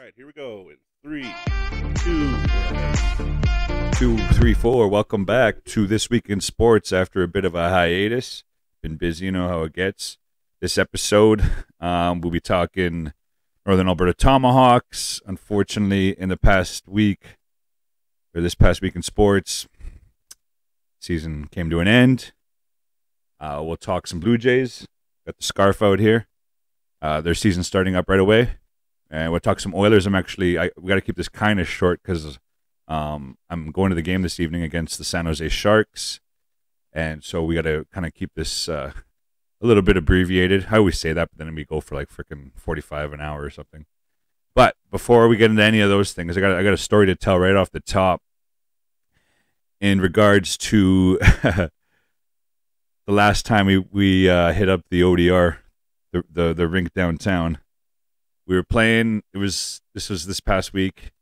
right, here we go. In three, two, three, four. Welcome back to This Week in Sports after a bit of a hiatus. Been busy, you know how it gets. This episode, we'll be talking Northern Alberta Tomahawks. Unfortunately, in the past week, or this past week in sports, season came to an end. We'll talk some Blue Jays. Got the scarf out here. Their season starting up right away. And we'll talk some Oilers. We got to keep this kind of short because I'm going to the game this evening against the San Jose Sharks. And so we got to kind of keep this a little bit abbreviated. I always say that, but then we go for like freaking 45 an hour or something. But before we get into any of those things, I got a story to tell right off the top in regards to the last time we hit up the ODR, the rink downtown. We were playing. This was this past week.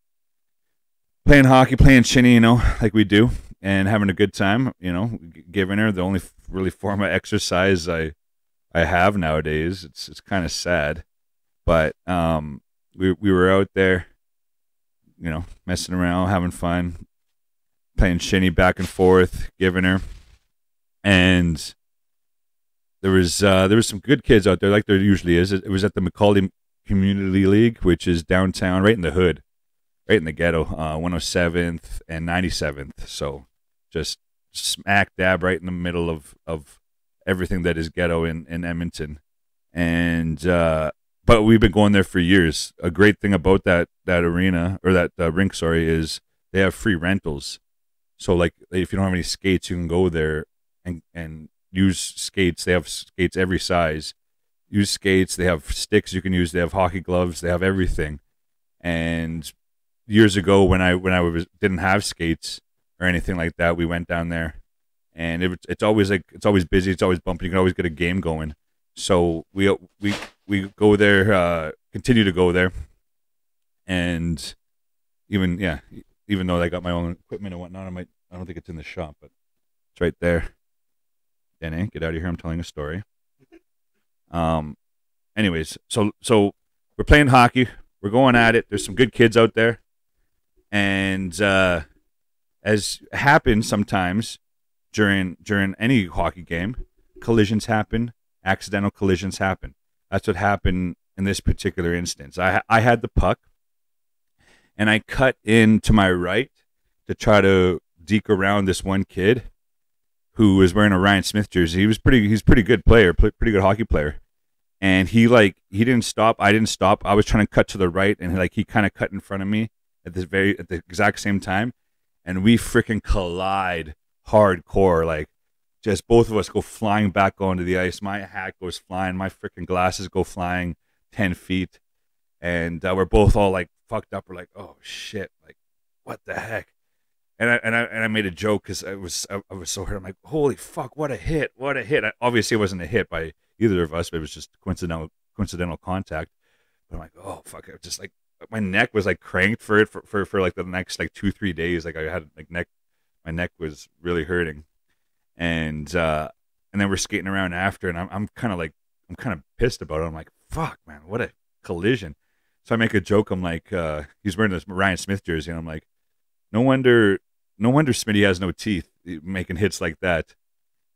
Playing hockey, playing shinny, like we do, and having a good time. Giving her the only really form of exercise I have nowadays. It's kind of sad, but we were out there, messing around, having fun, playing shinny back and forth, giving her, and there was some good kids out there, like there usually is. It was at the McCauley Community League, which is downtown, right in the hood, right in the ghetto, 107th and 97th. So just smack dab right in the middle of everything that is ghetto in Edmonton. And but we've been going there for years. A great thing about that arena, or that rink, sorry, is they have free rentals. So like if you don't have any skates, you can go there and use skates. They have skates every size. Use skates. They have sticks you can use. They have hockey gloves. They have everything. And years ago, when I didn't have skates or anything like that, we went down there, and it's always busy. It's always bumping. You can always get a game going. So we go there, continue to go there, and even though I got my own equipment and whatnot, I don't think it's in the shop, but it's right there. Danny, get out of here! I'm telling a story. Anyways, so we're playing hockey. We're going at it. There's some good kids out there. And, as happens sometimes during any hockey game, collisions happen, accidental collisions happen. That's what happened in this particular instance. I had the puck, and I cut in to my right to try to deke around this one kid who was wearing a Ryan Smith jersey. He's a pretty good player, pretty good hockey player. And he didn't stop. I didn't stop. I was trying to cut to the right, and he kind of cut in front of me at the exact same time. And we freaking collide hardcore. Like, just both of us go flying back onto the ice. My hat goes flying. My freaking glasses go flying 10 feet. And we're both all like fucked up. We're like, oh shit, like what the heck? And I made a joke because I was so hurt. I'm like, holy fuck, what a hit. Obviously, it wasn't a hit by either of us, but it was just coincidental contact. But I'm like, oh fuck, it just like my neck was like cranked for like the next like 2-3 days. Like I had like my neck was really hurting, and then we're skating around after, and I'm kind of pissed about it. I'm like, fuck, man, what a collision. So I make a joke. I'm like, he's wearing this Ryan Smith jersey, and I'm like, no wonder Smitty has no teeth making hits like that.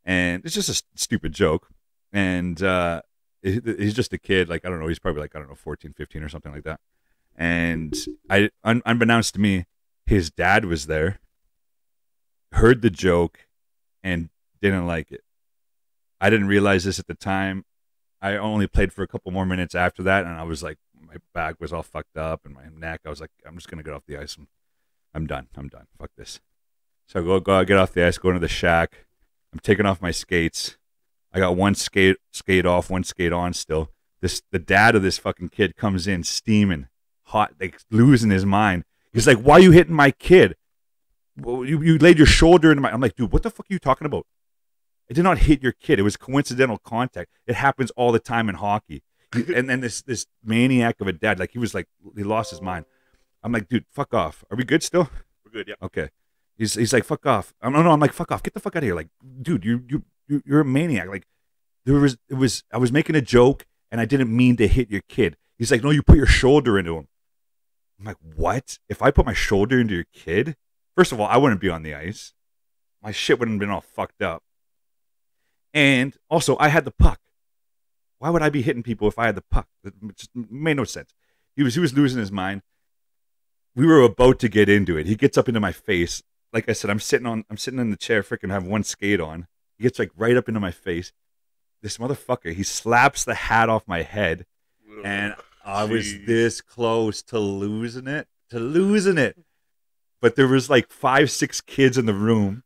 And it's just a stupid joke. And he's just a kid. Like, I don't know. He's probably like, I don't know, 14, 15 or something like that. And unbeknownst to me, his dad was there, heard the joke, and didn't like it. I didn't realize this at the time. I only played for a couple more minutes after that, and I was like, my back was all fucked up, and my neck. I was like, I'm just going to get off the ice. I'm done. Fuck this. So I go get off the ice, go into the shack. I'm taking off my skates. I got one skate off, one skate on still. The dad of this fucking kid comes in steaming, hot, like losing his mind. He's like, why are you hitting my kid? Well, you laid your shoulder into my... I'm like, dude, what the fuck are you talking about? I did not hit your kid. It was coincidental contact. It happens all the time in hockey. And then this maniac of a dad, like he lost his mind. I'm like, dude, fuck off. Are we good still? We're good, yeah. Okay. He's like, fuck off. I'm like, fuck off. Get the fuck out of here. Like, dude, you're a maniac. Like, I was making a joke, and I didn't mean to hit your kid. He's like, no, you put your shoulder into him. I'm like, what? If I put my shoulder into your kid, first of all, I wouldn't be on the ice. My shit wouldn't have been all fucked up. And also, I had the puck. Why would I be hitting people if I had the puck? It just made no sense. He was losing his mind. We were about to get into it. He gets up into my face. Like I said, I'm sitting in the chair, freaking have one skate on. He gets like right up into my face. This motherfucker, he slaps the hat off my head, and I was this close to losing it. But there was like 5, 6 kids in the room,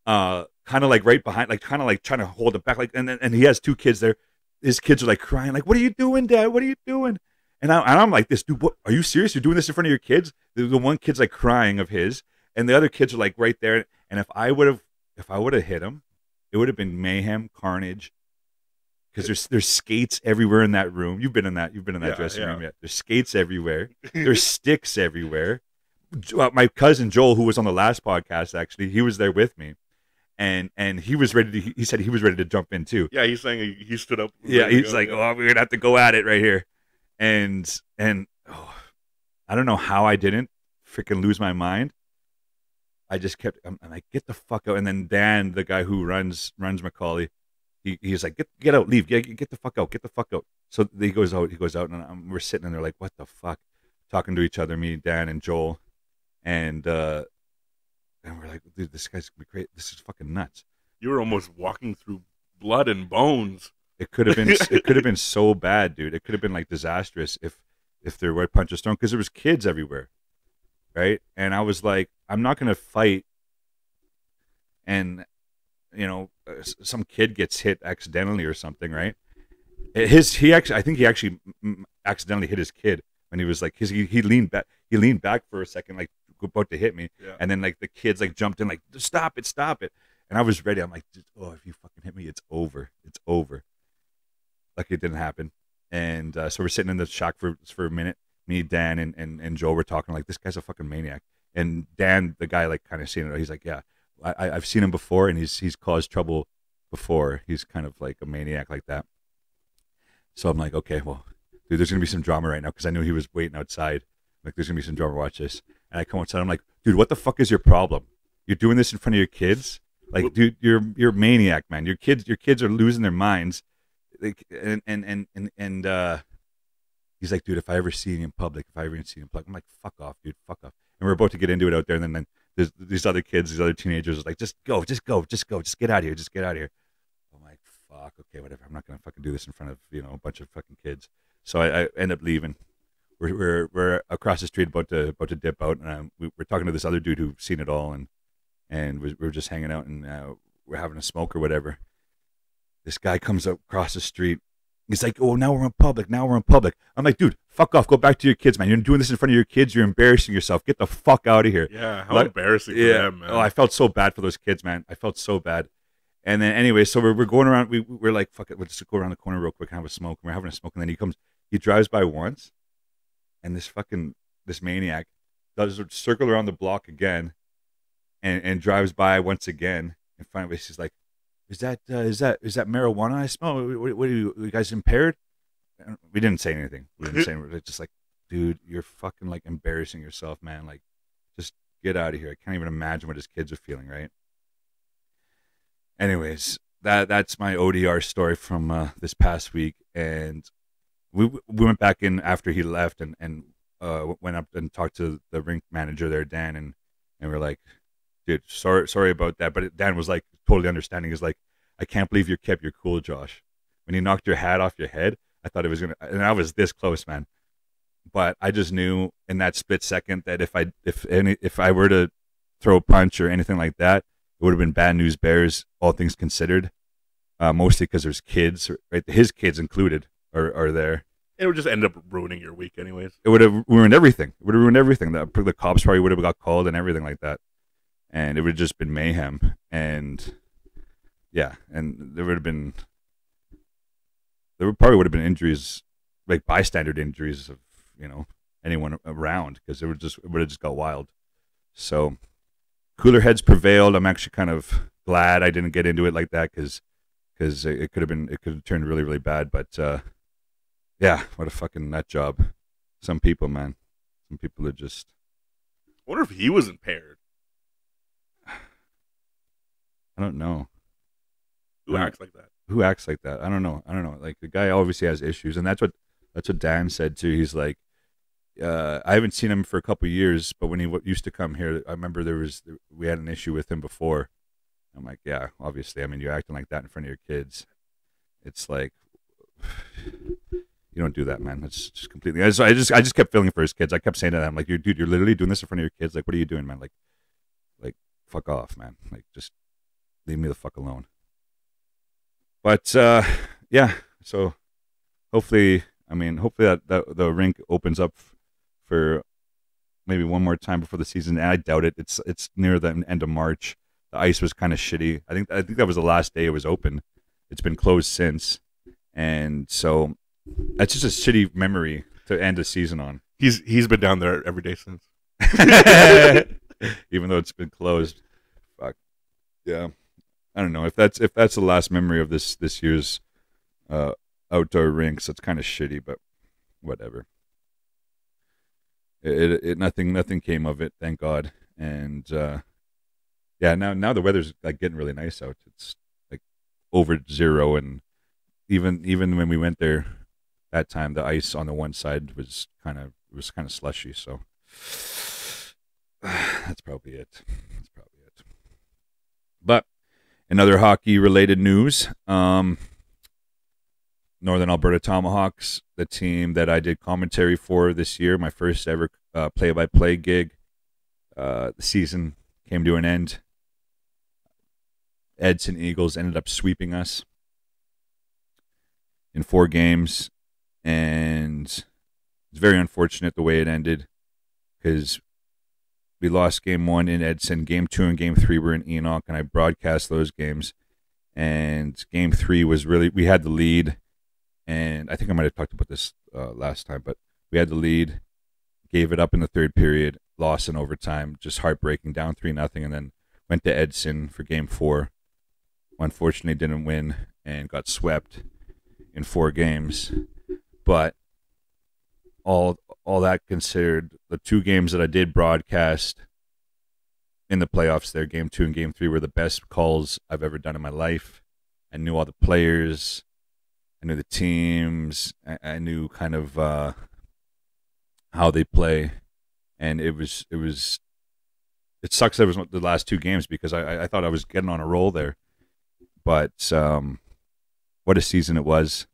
kind of like right behind, like kind of like trying to hold him back. Like, and he has 2 kids there. His kids are like crying, like, "What are you doing, Dad? What are you doing?" And I'm like, "This dude, what? Are you serious? You're doing this in front of your kids?" The one kid's like crying of his, and the other kids are like right there. And if I would have hit him, it would have been mayhem, carnage. Because there's skates everywhere in that room. You've been in that dressing room yet. There's skates everywhere. There's sticks everywhere. My cousin Joel, who was on the last podcast, actually, he was there with me, and he was ready to. He said he was ready to jump in too. Yeah, he's saying he stood up. Yeah, he's like, "Oh, we're gonna have to go at it right here," and I don't know how I didn't freaking lose my mind. I just kept. I'm like, "Get the fuck out!" And then Dan, the guy who runs Macaulay. He's like, get out, leave, get the fuck out. So he goes out, and we're sitting in there like, what the fuck, talking to each other, me, Dan, and Joel, and we're like, dude, this guy's gonna be great. This is fucking nuts. You were almost walking through blood and bones. It could have been so bad, dude. It could have been like disastrous if there were punches thrown, because there was kids everywhere, right? And I was like, I'm not gonna fight, and some kid gets hit accidentally or something, right? I think he actually accidentally hit his kid when he was like, he leaned back for a second, like about to hit me, and then like the kids like jumped in, like, stop it, and I was ready. I'm like, oh, if you fucking hit me, it's over. Like, it didn't happen, and so we're sitting in the shack for a minute. Me, Dan, and Joe were talking like, this guy's a fucking maniac, and Dan, the guy, like kind of seeing it, he's like, yeah. I've seen him before, and he's caused trouble before. He's kind of like a maniac like that. So I'm like, okay, well, dude, there's gonna be some drama right now, because I knew he was waiting outside. Like, there's gonna be some drama. Watch this. And I come outside. I'm like, dude, what the fuck is your problem? You're doing this in front of your kids? Like, dude, you're a maniac, man. Your kids are losing their minds. Like, and he's like, dude, if I ever see you in public, I'm like, fuck off, dude, fuck off. And we're about to get into it out there, and then there's these other kids, these other teenagers, like, just go, just get out of here, I'm like, fuck, okay, whatever. I'm not gonna fucking do this in front of a bunch of fucking kids. So I end up leaving. We're across the street about to dip out, and we're talking to this other dude who's seen it all, and we're just hanging out, and we're having a smoke or whatever. This guy comes up across the street. He's like, oh, now we're in public. I'm like, dude, fuck off. Go back to your kids, man. You're doing this in front of your kids. You're embarrassing yourself. Get the fuck out of here. Yeah, how embarrassing for them, man. Oh, I felt so bad for those kids, man. I felt so bad. And then anyway, so we're going around. We're like, fuck it. We'll just go around the corner real quick and have a smoke. And we're having a smoke. And then he drives by once. And this maniac does a circle around the block again and drives by once again. And finally, she's like, is that marijuana I smell? What are you guys impaired? We didn't say anything. We're just like, dude, you're fucking like embarrassing yourself, man. Like, just get out of here. I can't even imagine what his kids are feeling, right? Anyways, that's my ODR story from this past week, and we went back in after he left, and went up and talked to the rink manager there, Dan, and we're like, dude, sorry about that. But Dan was like totally understanding. He's like, I can't believe you kept your cool, Josh. When you knocked your hat off your head, I thought it was gonna, and I was this close, man. But I just knew in that split second that if I were to throw a punch or anything like that, it would have been bad news bears, all things considered. Mostly because there's kids, right? His kids included are there. It would just end up ruining your week, anyways. It would have ruined everything. The cops probably would have got called and everything like that, and it would have just been mayhem. And yeah, and there probably would have been injuries, like bystander injuries of anyone around, because it would have just got wild. So cooler heads prevailed. I'm actually kind of glad I didn't get into it like that, because it could have turned really, really bad. But yeah, what a fucking nut job. Some people, man. Some people are just, I wonder if he was impaired. I don't know. Who acts like that? Who acts like that? I don't know. Like, the guy obviously has issues, and that's what Dan said too. He's like, I haven't seen him for a couple of years, but when he used to come here, I remember we had an issue with him before. I'm like, yeah, obviously. I mean, you're acting like that in front of your kids. It's like, you don't do that, man. It's just completely. I just kept feeling for his kids. I kept saying to them, like, dude, you're literally doing this in front of your kids. Like, what are you doing, man? Like, fuck off, man. Like, just leave me the fuck alone. But yeah. So hopefully that the rink opens up for maybe one more time before the season. And I doubt it. It's near the end of March. The ice was kind of shitty. I think that was the last day it was open. It's been closed since, and so that's just a shitty memory to end a season on. He's been down there every day since. Even though it's been closed. Fuck. Yeah. I don't know if that's the last memory of this year's outdoor rinks. It's kind of shitty, but whatever. Nothing came of it, thank God. And yeah, now the weather's like getting really nice out. It's like over 0, and even when we went there that time, the ice on the one side was kind of slushy. So that's probably it. But in other hockey related news, Northern Alberta Tomahawks, the team that I did commentary for this year, my first ever play-by-play gig. The season came to an end. Edson Eagles ended up sweeping us in 4 games, and it's very unfortunate the way it ended, because we lost game 1 in Edson, game 2 and game 3 were in Enoch, and I broadcast those games. And game 3 was really, we had the lead, and I think I might have talked about this last time, but we had the lead, gave it up in the 3rd period, lost in overtime, just heartbreaking, down 3-0, and then went to Edson for game 4. Unfortunately, didn't win and got swept in 4 games. But all that considered, the 2 games that I did broadcast in the playoffs there, game 2 and game 3, were the best calls I've ever done in my life. I knew all the players. I knew the teams. I knew kind of how they play. And it sucks that it was the last 2 games, because I thought I was getting on a roll there. But what a season it was.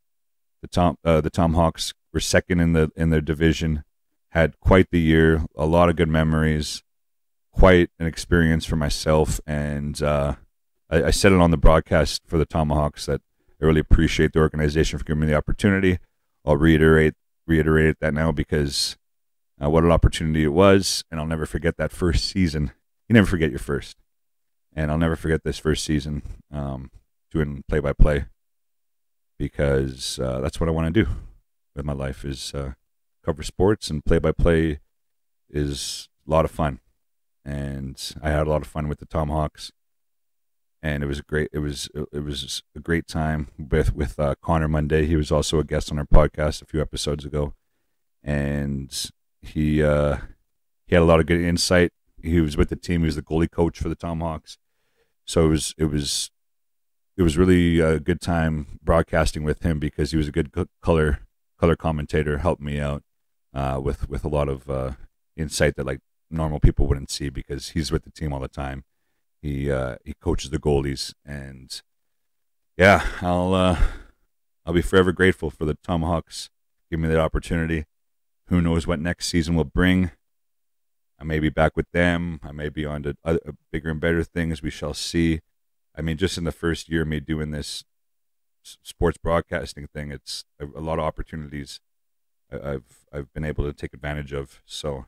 The Tomahawks were second in their division, had quite the year, a lot of good memories, quite an experience for myself. And I said it on the broadcast for the Tomahawks that I really appreciate the organization for giving me the opportunity. I'll reiterate that now, because what an opportunity it was, and I'll never forget that first season. You never forget your first. And I'll never forget this first season doing play-by-play, because that's what I want to do with my life, is cover sports, and play-by-play is a lot of fun. And I had a lot of fun with the Tomahawks, and it was a great time with Connor Monday. He was also a guest on our podcast a few episodes ago, and he had a lot of good insight. He was with the team. He was the goalie coach for the Tomahawks, so it was really a good time broadcasting with him, because he was a good color commentator, helped me out with a lot of insight that like normal people wouldn't see, because he's with the team all the time. He coaches the goalies, and yeah, I'll be forever grateful for the Tomahawks giving me that opportunity. Who knows what next season will bring? I may be back with them. I may be on to other, bigger and better things. We shall see. I mean, just in the first year of me doing this sports broadcasting thing, it's a lot of opportunities I've been able to take advantage of. So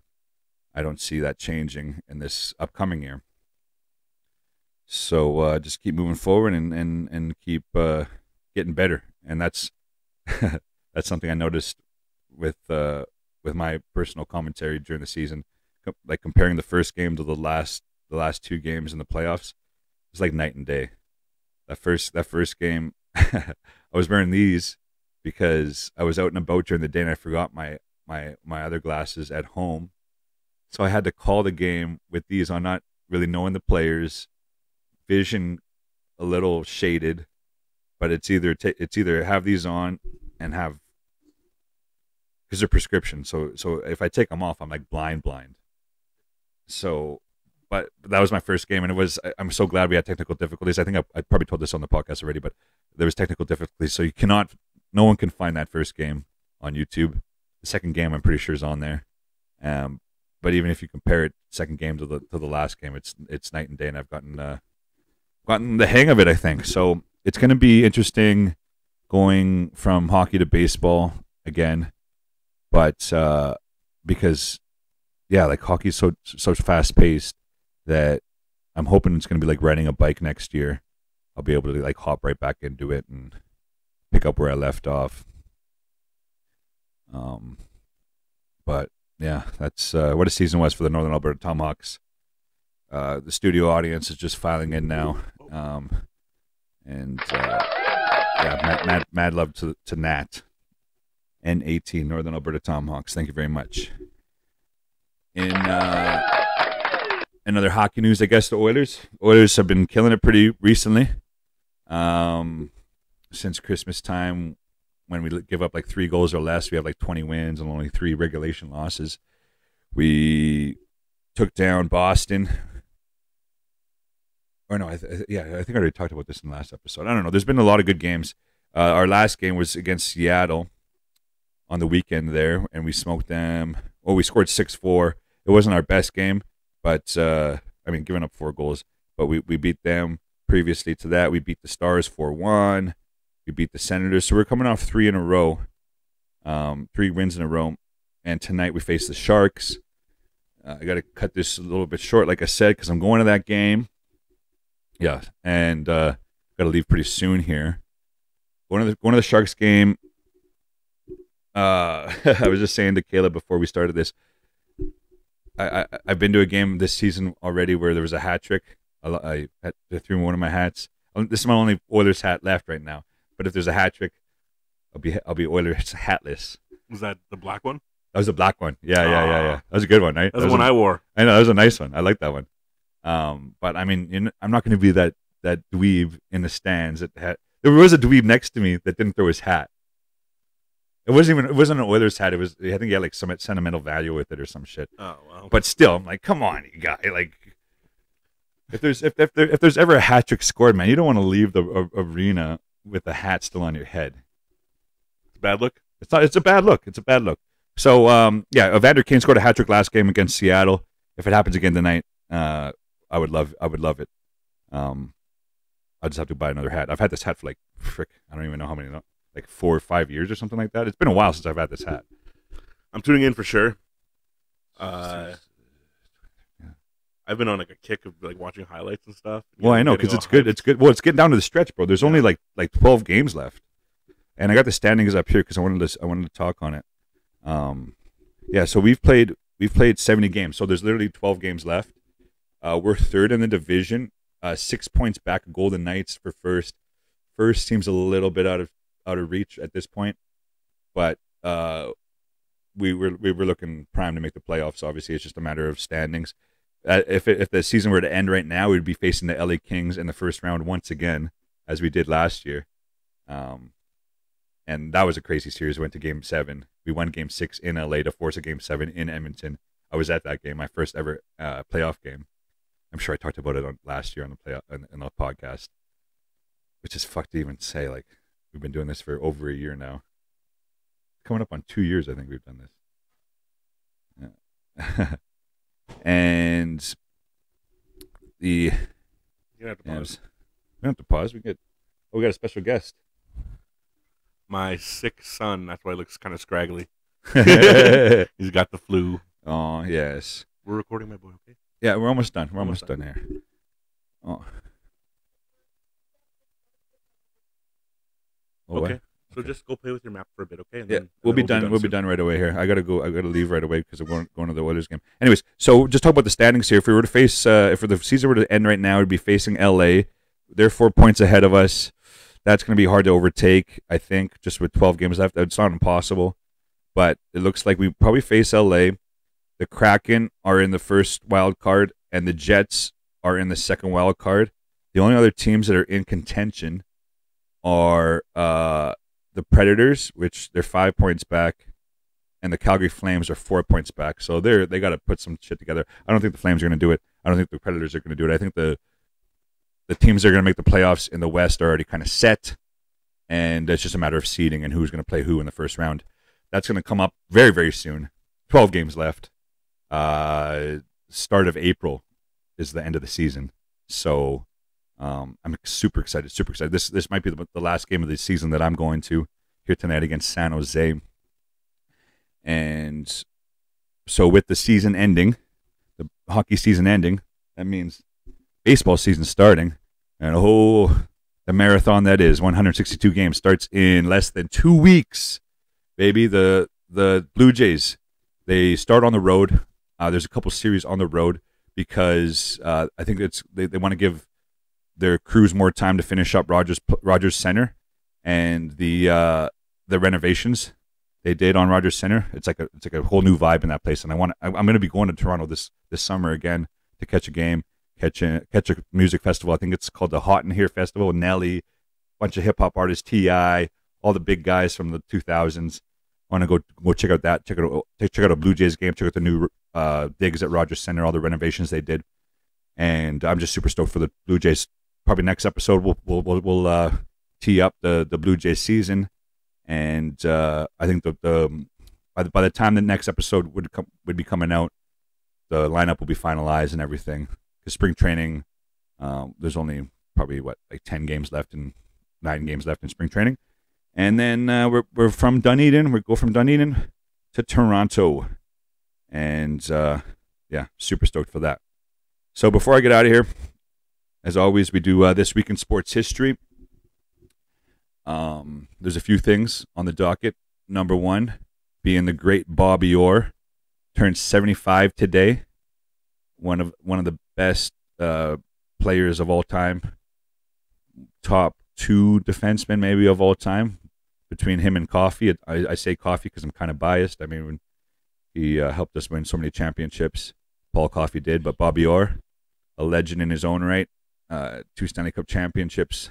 I don't see that changing in this upcoming year. So just keep moving forward and keep getting better. And that's that's something I noticed with my personal commentary during the season, like comparing the first game to the last 2 games in the playoffs. It's like night and day. That first game, I was wearing these because I was out and about during the day, and I forgot my other glasses at home So I had to call the game with these on, not really knowing the players, vision a little shaded, but it's either have these on and have, because they're prescription. So if I take them off, I'm like blind. So, but that was my first game, and I'm so glad we had technical difficulties. I think I probably told this on the podcast already, but there was technical difficulties, so no one can find that first game on YouTube. The second game, I'm pretty sure, is on there. But even if you compare it, second game to the last game, it's night and day, and I've gotten the hang of it, I think. So it's going to be interesting going from hockey to baseball again, but because like hockey's so fast paced that I'm hoping it's going to be like riding a bike next year. I'll be able to like hop right back into it and pick up where I left off. But yeah, that's what a season was for the Northern Alberta Tomahawks. The studio audience is just filing in now, and mad love to Nat, N18 Northern Alberta Tomahawks. Thank you very much. In other hockey news, I guess the Oilers have been killing it pretty recently. Since Christmas time, when we give up like 3 goals or less, we have like 20 wins and only 3 regulation losses. We took down Boston. Or no, I think I already talked about this in the last episode. I don't know. There's been a lot of good games. Our last game was against Seattle on the weekend there, and we smoked them. Oh, we scored 6-4. It wasn't our best game, but giving up 4 goals. But we beat them. Previously to that, we beat the Stars 4-1. We beat the Senators. So we're coming off 3 in a row, 3 wins in a row. And tonight we face the Sharks. I got to cut this a little bit short, like I said, because I'm going to that game. Yeah, and got to leave pretty soon here. Going to the Sharks game. I was just saying to Caleb before we started this. I've been to a game this season already where there was a hat trick. I threw one of my hats. This is my only Oilers hat left right now. But if there's a hat trick, I'll be Oilers hatless. Was that the black one? That was the black one. Yeah. That was a good one, right? That's the one I wore. I know, that was a nice one. I like that one. But I mean, I'm not going to be that dweeb in the stands that had. There was a dweeb next to me that didn't throw his hat. It wasn't an Oilers hat. I think he had like some sentimental value with it or some shit. Oh wow. But still, I'm like, come on, you guy. Like, if there's ever a hat trick scored, man, you don't want to leave the arena with the hat still on your head. It's a bad look. It's a bad look. It's a bad look. So Evander Kane scored a hat trick last game against Seattle. If it happens again tonight, I would love it. I'll just have to buy another hat. I've had this hat for like I don't even know how many, like 4 or 5 years or something like that. It's been a while since I've had this hat. I'm tuning in for sure. I've been on like a kick of like watching highlights and stuff. Well, I know, because it's good. It's good. Well, it's getting down to the stretch, bro. There's only like 12 games left, and I got the standings up here because I wanted to talk on it. So we've played 70 games, so there's literally 12 games left. We're third in the division, 6 points back of Golden Knights for first. First seems a little bit out of reach at this point, but we were looking prime to make the playoffs. Obviously, it's just a matter of standings. If the season were to end right now, we'd be facing the LA Kings in the first round once again, as we did last year. And that was a crazy series. We went to Game 7. We won Game 6 in LA to force a Game 7 in Edmonton. I was at that game, my first ever playoff game. I'm sure I talked about it last year on the podcast, which is fucked to even say. Like, we've been doing this for over a year now. Coming up on 2 years, I think we've done this. Yeah. And you have to pause. We don't have to pause. We got a special guest. My sick son. That's why he looks kind of scraggly. He's got the flu. Oh yes. We're recording, my boy. Okay. Yeah, we're almost done. We're almost done here. Oh. Okay. So just go play with your map for a bit, okay? And we'll be done. We'll be done right away here. I gotta go. I gotta leave right away because I'm going to the Oilers game. Anyways, so just talk about the standings here. If we were to face, if the season were to end right now, we'd be facing LA. They're 4 points ahead of us. That's going to be hard to overtake, I think, just with 12 games left. It's not impossible, but it looks like we probably face LA. the Kraken are in the first wild card, and the Jets are in the second wild card. The only other teams that are in contention are the Predators, which they're 5 points back, and the Calgary Flames are 4 points back. So they got to put some shit together. I don't think the Flames are going to do it. I don't think the Predators are going to do it. I think the teams that are going to make the playoffs in the West are already kind of set, and it's just a matter of seeding and who's going to play who in the first round. That's going to come up very, very soon. 12 games left. Start of April is the end of the season. So I'm super excited, super excited. This might be the last game of the season that I'm going to here tonight against San Jose. And so with the season ending, the hockey season ending, that means baseball season starting. And the marathon that is 162 games starts in less than 2 weeks, baby. The Blue Jays, they start on the road. There's a couple series on the road because I think they want to give their crews more time to finish up Rogers Center and the renovations they did on Rogers Center. It's like a whole new vibe in that place, and I'm going to be going to Toronto this summer again to catch a game, catch a music festival. I think it's called the Hot in Here Festival. Nelly, a bunch of hip hop artists, T.I., all the big guys from the 2000s. I want to go check out that. Check out a Blue Jays game. Check out the new digs at Rogers Center. All the renovations they did, and I'm just super stoked for the Blue Jays. Probably next episode we'll tee up the Blue Jays season, and I think by the time the next episode would be coming out, the lineup will be finalized and everything. Because spring training, there's only probably 10 games left and 9 games left in spring training. And then we're from Dunedin. We go from Dunedin to Toronto. And, super stoked for that. So before I get out of here, as always, we do This Week in Sports History. There's a few things on the docket. Number one, being the great Bobby Orr. Turned 75 today. One of the best players of all time. Top 2 defensemen maybe of all time. Between him and Coffey, I say Coffey because I'm kind of biased. I mean, he helped us win so many championships. Paul Coffey did, but Bobby Orr, a legend in his own right. 2 Stanley Cup championships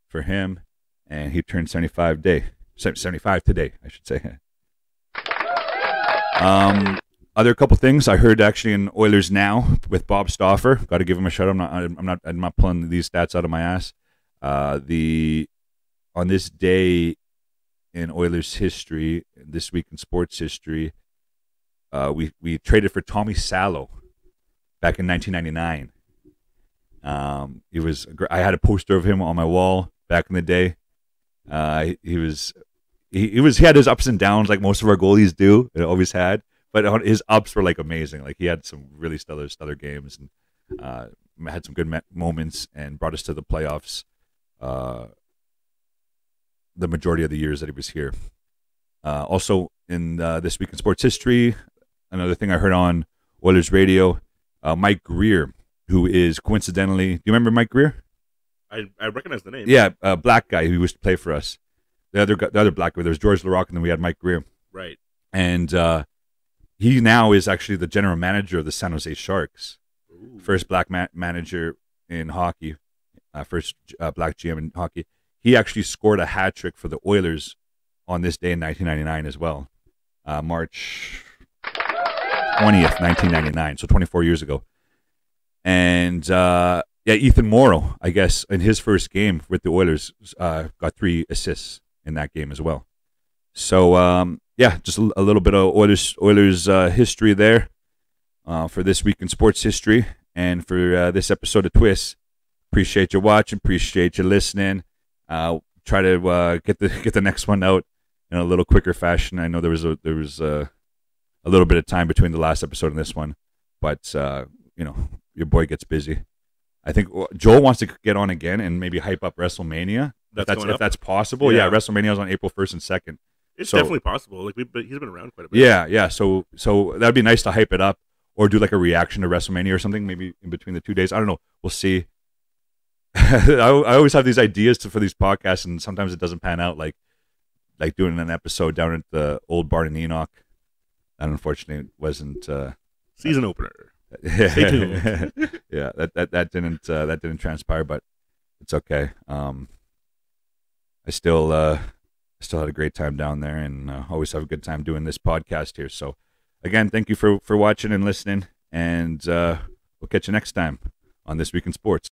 for him, and he turned 75 today, I should say. Other couple things I heard actually in Oilers Now with Bob Stauffer. Got to give him a shout. I'm not pulling these stats out of my ass. On this day in Oilers history, this week in sports history, we traded for Tommy Salo back in 1999. I had a poster of him on my wall back in the day. He had his ups and downs like most of our goalies do. It always had, but his ups were amazing. He had some really stellar games and had some good moments and brought us to the playoffs. The majority of the years that he was here. Also in This Week in Sports History, another thing I heard on Oilers radio, Mike Greer, who is coincidentally, do you remember Mike Greer? I recognize the name. Yeah, a black guy who used to play for us. The other black guy, there was George LaRocque, and then we had Mike Greer. Right. And he now is actually the general manager of the San Jose Sharks. Ooh. First black manager in hockey, first black GM in hockey. He actually scored a hat trick for the Oilers on this day in 1999 as well, March 20th, 1999, so 24 years ago. And Ethan Morrow, I guess, in his first game with the Oilers, got 3 assists in that game as well. So just a little bit of Oilers history there for This Week in Sports History, and for this episode of TWIS. Appreciate you watching, appreciate you listening. Try to get the next one out in a little quicker fashion. I know there was a little bit of time between the last episode and this one, but your boy gets busy. I think Joel wants to get on again and maybe hype up WrestleMania. If that's possible. Yeah, WrestleMania is on April 1st and 2nd. It's definitely possible. But he's been around quite a bit. Yeah. So that'd be nice to hype it up or do a reaction to WrestleMania or something maybe in between the 2 days. I don't know. We'll see. I always have these ideas for these podcasts, and sometimes it doesn't pan out. Like doing an episode down at the old Barn in Enoch. That unfortunately wasn't Season opener. Stay tuned. Yeah, that didn't transpire, but it's okay. I still had a great time down there, and always have a good time doing this podcast here. So, again, thank you for watching and listening, and we'll catch you next time on This Week in Sports.